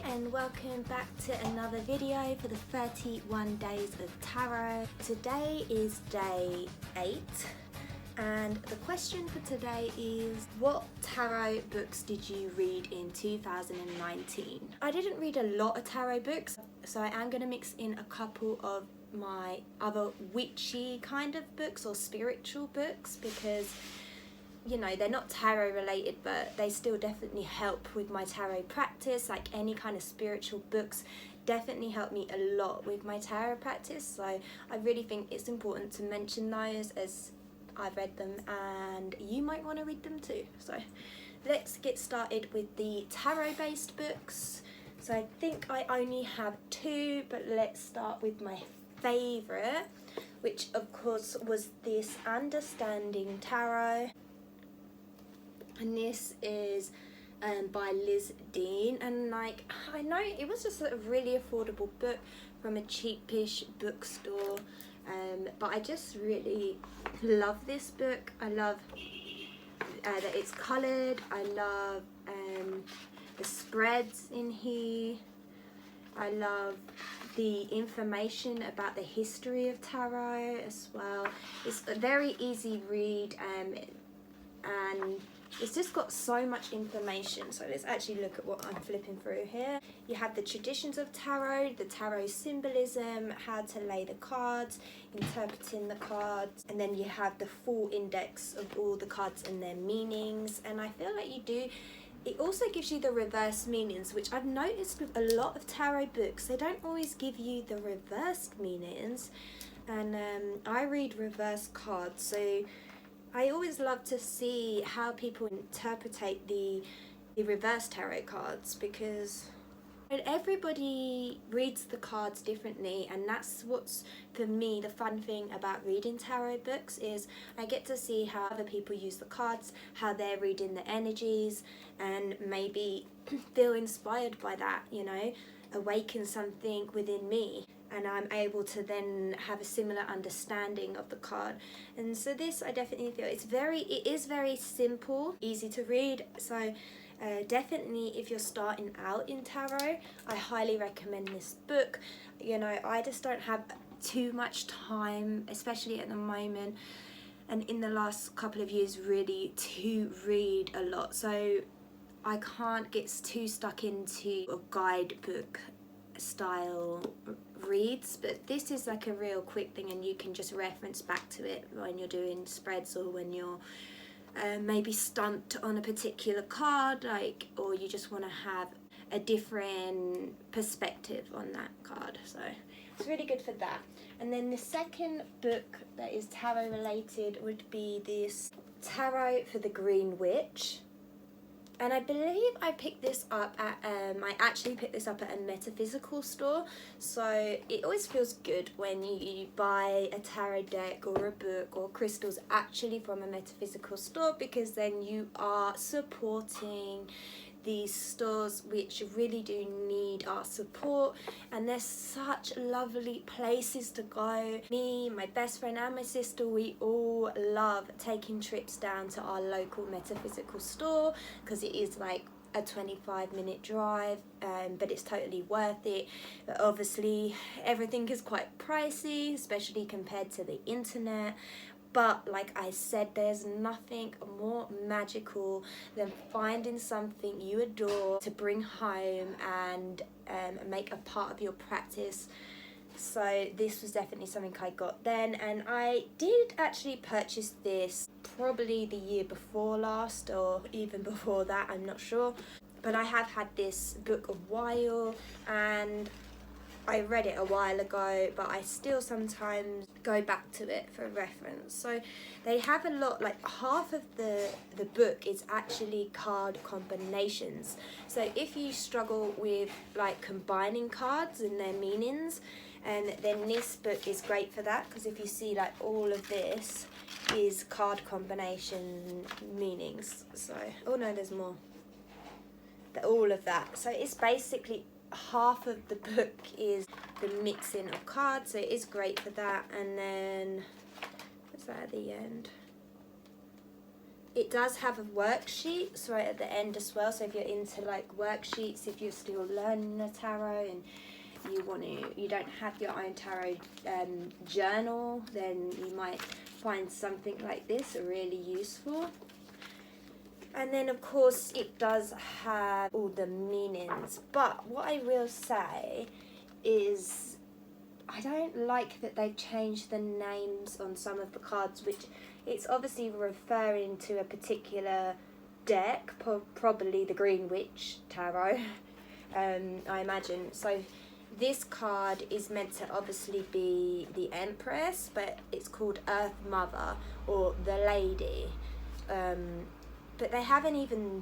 and welcome back to another video for the 31 days of tarot. Today is day 8 and the question for today is, what tarot books did you read in 2019? I didn't read a lot of tarot books, so I am going to mix in a couple of my other witchy kind of books or spiritual books, because you know, they're not tarot related, but they still definitely help with my tarot practice. Like any kind of spiritual books definitely help me a lot with my tarot practice, so I really think it's important to mention those as I've read them and you might want to read them too. So let's get started with the tarot based books. So I think I only have 2, but let's start with my favourite, which of course was this Understanding Tarot. And this is by Liz Dean, and like, I know it was just a really affordable book from a cheapish bookstore, but I just really love this book. I love that it's coloured. I love the spreads in here. I love the information about the history of tarot as well. It's a very easy read, and it's just got so much information. So let's actually look at what I'm flipping through here. You have the traditions of tarot, the tarot symbolism, how to lay the cards, interpreting the cards, and then you have the full index of all the cards and their meanings. And I feel like it also gives you the reverse meanings, which I've noticed with a lot of tarot books, they don't always give you the reversed meanings. And I read reverse cards, so I always love to see how people interpret the reverse tarot cards, because everybody reads the cards differently, and that's what's, for me, the fun thing about reading tarot books is I get to see how other people use the cards, how they're reading the energies, and maybe feel inspired by that, you know, awaken something within me, and I'm able to then have a similar understanding of the card. And so this, I definitely feel it is very simple, easy to read. So definitely if you're starting out in tarot, I highly recommend this book. You know, I just don't have too much time, especially at the moment and in the last couple of years, really, to read a lot. So I can't get too stuck into a guidebook style reads, but this is like a real quick thing, and you can just reference back to it when you're doing spreads, or when you're maybe stumped on a particular card, like, or you just want to have a different perspective on that card. So it's really good for that. And then the second book that is tarot related would be this Tarot for the Greenwich. And I believe I picked this up at, I actually picked this up at a metaphysical store. So it always feels good when you buy a tarot deck or a book or crystals actually from a metaphysical store, because then you are supporting these stores which really do need our support, and they're such lovely places to go. Me, my best friend and my sister, we all love taking trips down to our local metaphysical store, because it is like a 25-minute drive, but it's totally worth it. But obviously everything is quite pricey, especially compared to the internet. But like I said, there's nothing more magical than finding something you adore to bring home and make a part of your practice. So this was definitely something I got then, and I did actually purchase this probably the year before last, or even before that, I'm not sure. But I have had this book a while, and I read it a while ago, but I still sometimes go back to it for reference. So they have a lot, like half of the book is actually card combinations. So if you struggle with like combining cards and their meanings, and then this book is great for that, because if you see, like, all of this is card combination meanings. So, oh no, there's more. All of that. So it's basically half of the book is the mixing of cards, so it is great for that. And then what's that at the end? It does have a worksheets right at the end as well, so if you're into like worksheets, if you're still learning the tarot and you don't have your own tarot journal, then you might find something like this really useful. And then of course it does have all the meanings, but what I will say is I don't like that they've changed the names on some of the cards, which it's obviously referring to a particular deck, probably the Greenwich tarot, I imagine. So this card is meant to obviously be the Empress, but it's called Earth Mother or the Lady. But they haven't even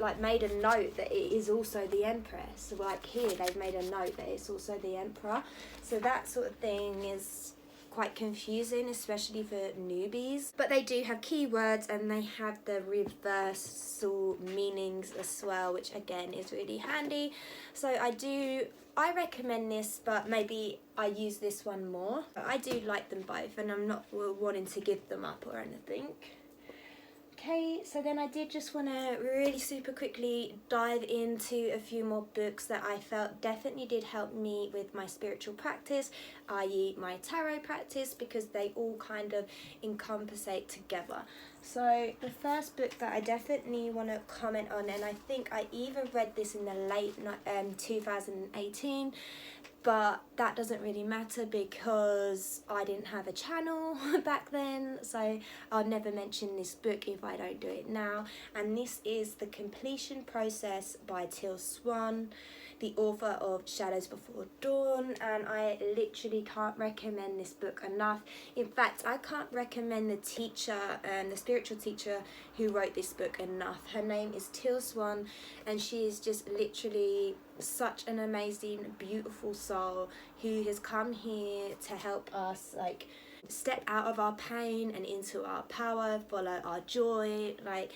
like made a note that it is also the Empress. Like here, they've made a note that it's also the Emperor. So that sort of thing is quite confusing, especially for newbies. But they do have keywords and they have the reversal meanings as well, which again is really handy. So I recommend this, but maybe I use this one more. I do like them both, and I'm not wanting to give them up or anything. Okay, so then I did just want to really super quickly dive into a few more books that I felt definitely did help me with my spiritual practice, i.e. my tarot practice, because they all kind of encompassate together. So the first book that I definitely want to comment on, and I think I even read this in the late 2018, but that doesn't really matter because I didn't have a channel back then, so I'll never mention this book if I don't do it now. And this is The Completion Process by Teal Swan, the author of Shadows Before Dawn, and I literally can't recommend this book enough. In fact, I can't recommend the teacher, the spiritual teacher who wrote this book enough. Her name is Teal Swan, and she is just literally such an amazing, beautiful soul who has come here to help us like step out of our pain and into our power, follow our joy. Like,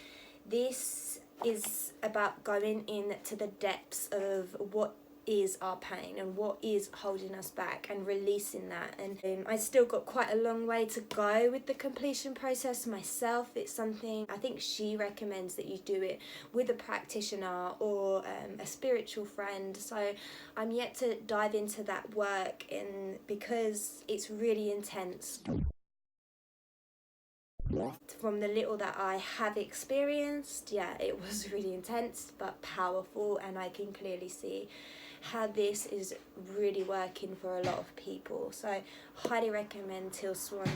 this is about going into the depths of what is our pain and what is holding us back and releasing that. And I still got quite a long way to go with the completion process myself. It's something I think she recommends that you do it with a practitioner or a spiritual friend. So I'm yet to dive into that work, and because it's really intense. From the little that I have experienced, yeah, it was really intense but powerful, and I can clearly see how this is really working for a lot of people. So highly recommend Teal Swan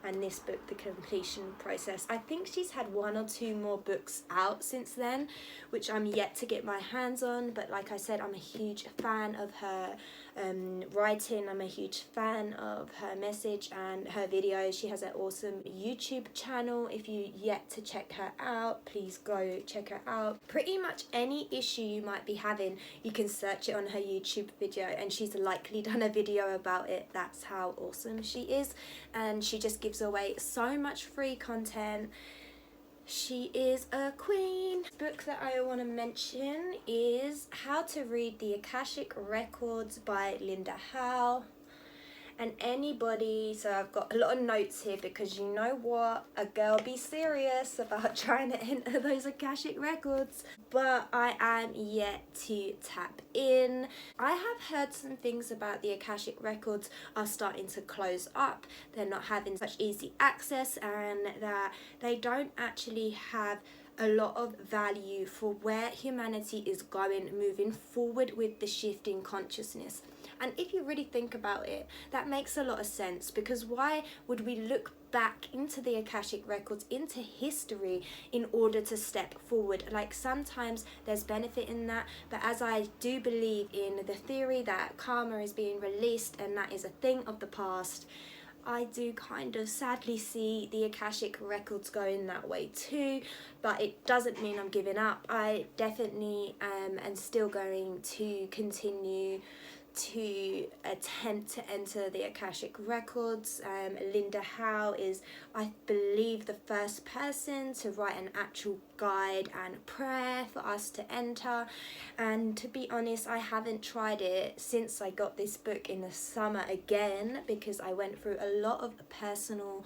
and this book, The Completion Process. I think she's had 1 or 2 more books out since then, which I'm yet to get my hands on, but like I said, I'm a huge fan of her writing. I'm a huge fan of her message and her videos. She has an awesome YouTube channel. If you yet to check her out, please go check her out. Pretty much any issue you might be having, you can search it on her YouTube video, and she's likely done a video about it. That's how awesome she is, and she just gives away so much free content. She is a queen. The book that I want to mention is How to Read the Akashic Records by Linda Howe. And anybody, so I've got a lot of notes here because you know what, a girl be serious about trying to enter those Akashic records, but I am yet to tap in. I have heard some things about the Akashic records are starting to close up, they're not having such easy access, and that they don't actually have a lot of value for where humanity is going moving forward with the shift in consciousness. And if you really think about it, that makes a lot of sense, because why would we look back into the Akashic records, into history, in order to step forward? Like, sometimes there's benefit in that, but as I do believe in the theory that karma is being released and that is a thing of the past, I do kind of sadly see the Akashic records going that way too, but it doesn't mean I'm giving up. I definitely am and still going to continue to attempt to enter the Akashic records. Linda Howe is, I believe, the first person to write an actual guide and prayer for us to enter, and to be honest, I haven't tried it since I got this book in the summer again, because I went through a lot of personal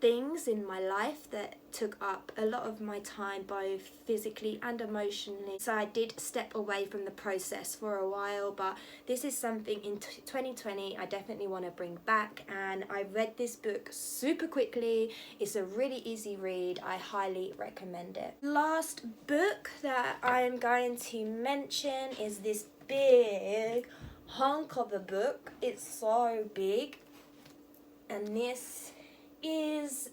things in my life that took up a lot of my time, both physically and emotionally. So I did step away from the process for a while, but this is something in 2020 I definitely want to bring back. And I read this book super quickly. It's a really easy read. I highly recommend it. Last book that I'm going to mention is this big hunk of a book. It's so big, and this is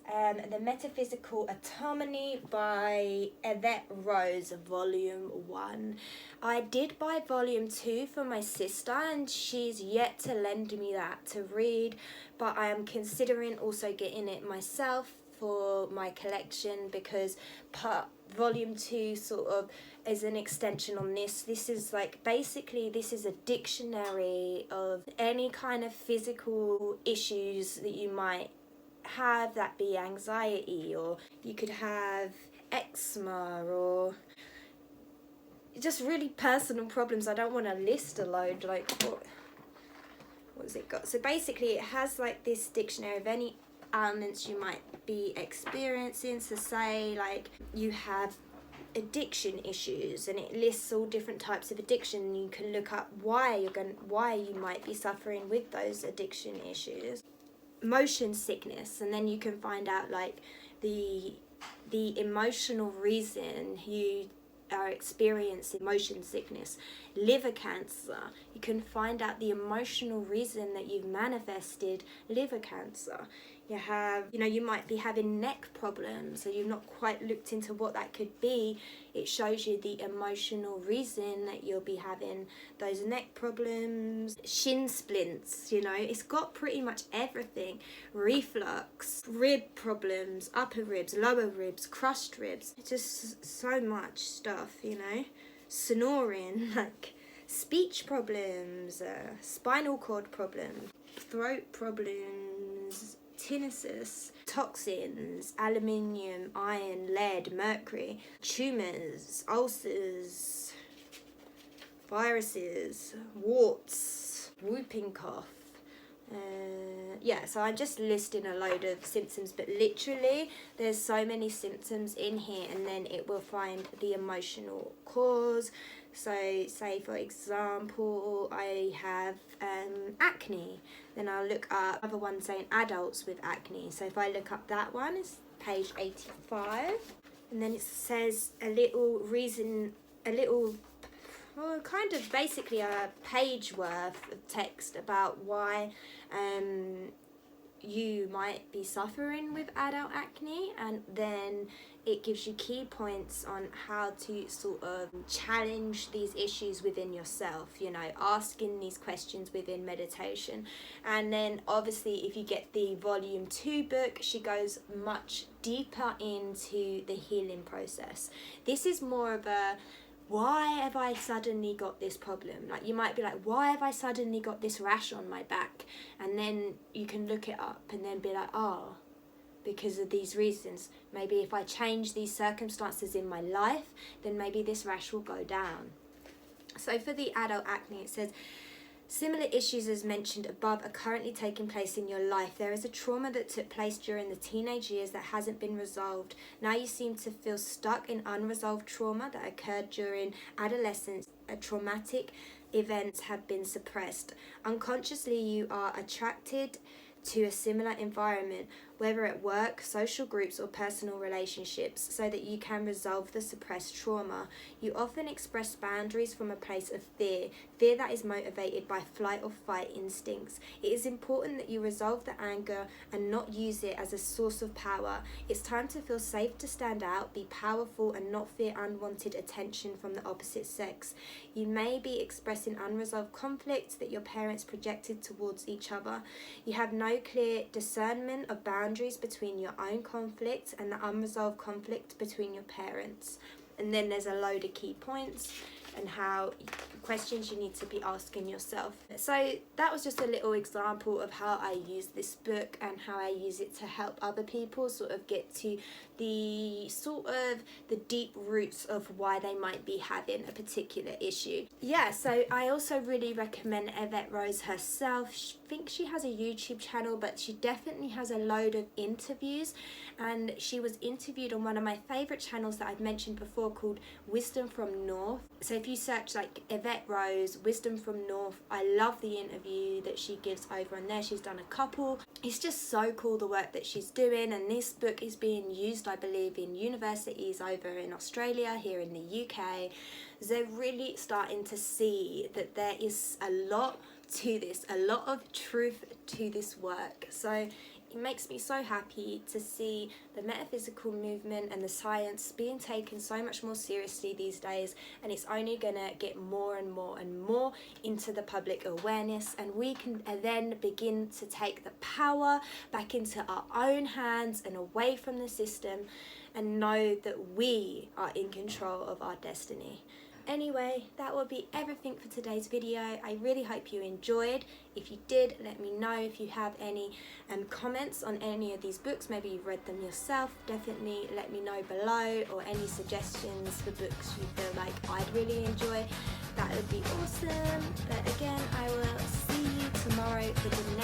The Metaphysical Termini by Yvette Rose, Volume 1. I did buy Volume 2 for my sister, and she's yet to lend me that to read, but I am considering also getting it myself for my collection, because Volume 2 sort of is an extension on this. This is like, basically this is a dictionary of any kind of physical issues that you might have, that be anxiety, or you could have eczema, or just really personal problems. I don't want to list a load, like what's it got? So basically it has like this dictionary of any ailments you might be experiencing. So say like you have addiction issues, and it lists all different types of addiction, and you can look up why you might be suffering with those addiction issues. Motion sickness, and then you can find out like the emotional reason you are experiencing motion sickness. Liver cancer, you can find out the emotional reason that you've manifested liver cancer. You might be having neck problems, so you've not quite looked into what that could be. It shows you the emotional reason that you'll be having those neck problems. Shin splints, it's got pretty much everything. Reflux, rib problems, upper ribs, lower ribs, crushed ribs, just so much stuff, Snoring, like speech problems, spinal cord problems, throat problems, tinnitus, toxins, aluminium, iron, lead, mercury, tumours, ulcers, viruses, warts, whooping cough. So I'm just listing a load of symptoms, but literally there's so many symptoms in here, and then it will find the emotional cause. So say for example I have acne, then I'll look up other one saying adults with acne. So if I look up that one, it's page 85, and then it says kind of basically a page worth of text about why you might be suffering with adult acne, and then it gives you key points on how to sort of challenge these issues within yourself, asking these questions within meditation. And then obviously if you get the Volume 2 book, she goes much deeper into the healing process. This is more of a, why have I suddenly got this problem? Like you might be like, why have I suddenly got this rash on my back? And then you can look it up and then be like, because of these reasons. Maybe if I change these circumstances in my life, then maybe this rash will go down. So for the adult acne, it says, similar issues as mentioned above are currently taking place in your life. There is a trauma that took place during the teenage years that hasn't been resolved. Now you seem to feel stuck in unresolved trauma that occurred during adolescence. Traumatic events have been suppressed. Unconsciously, you are attracted to a similar environment, whether at work, social groups, or personal relationships, so that you can resolve the suppressed trauma. You often express boundaries from a place of fear that is motivated by flight or fight instincts. It is important that you resolve the anger and not use it as a source of power. It's time to feel safe to stand out, be powerful, and not fear unwanted attention from the opposite sex. You may be expressing unresolved conflicts that your parents projected towards each other. You have no clear discernment of boundaries between your own conflict and the unresolved conflict between your parents. And then there's a load of key points and how questions you need to be asking yourself. So that was just a little example of how I use this book and how I use it to help other people sort of get to the sort of the deep roots of why they might be having a particular issue. Yeah, so I also really recommend Yvette Rose herself. I think she has a YouTube channel, but she definitely has a load of interviews, and she was interviewed on one of my favorite channels that I've mentioned before called Wisdom from North. So if you search like Yvette Rose, Wisdom from North, I love the interview that she gives over on there. She's done a couple. It's just so cool the work that she's doing, and this book is being used, I believe, in universities over in Australia, here in the UK. So they're really starting to see that there is a lot to this, a lot of truth to this work. So it makes me so happy to see the metaphysical movement and the science being taken so much more seriously these days, and it's only gonna get more and more and more into the public awareness, and we can then begin to take the power back into our own hands and away from the system, and know that we are in control of our destiny. Anyway, that will be everything for today's video. I really hope you enjoyed. If you did, let me know. If you have any comments on any of these books, maybe you've read them yourself, definitely let me know below, or any suggestions for books you feel like I'd really enjoy. That would be awesome. But again, I will see you tomorrow for the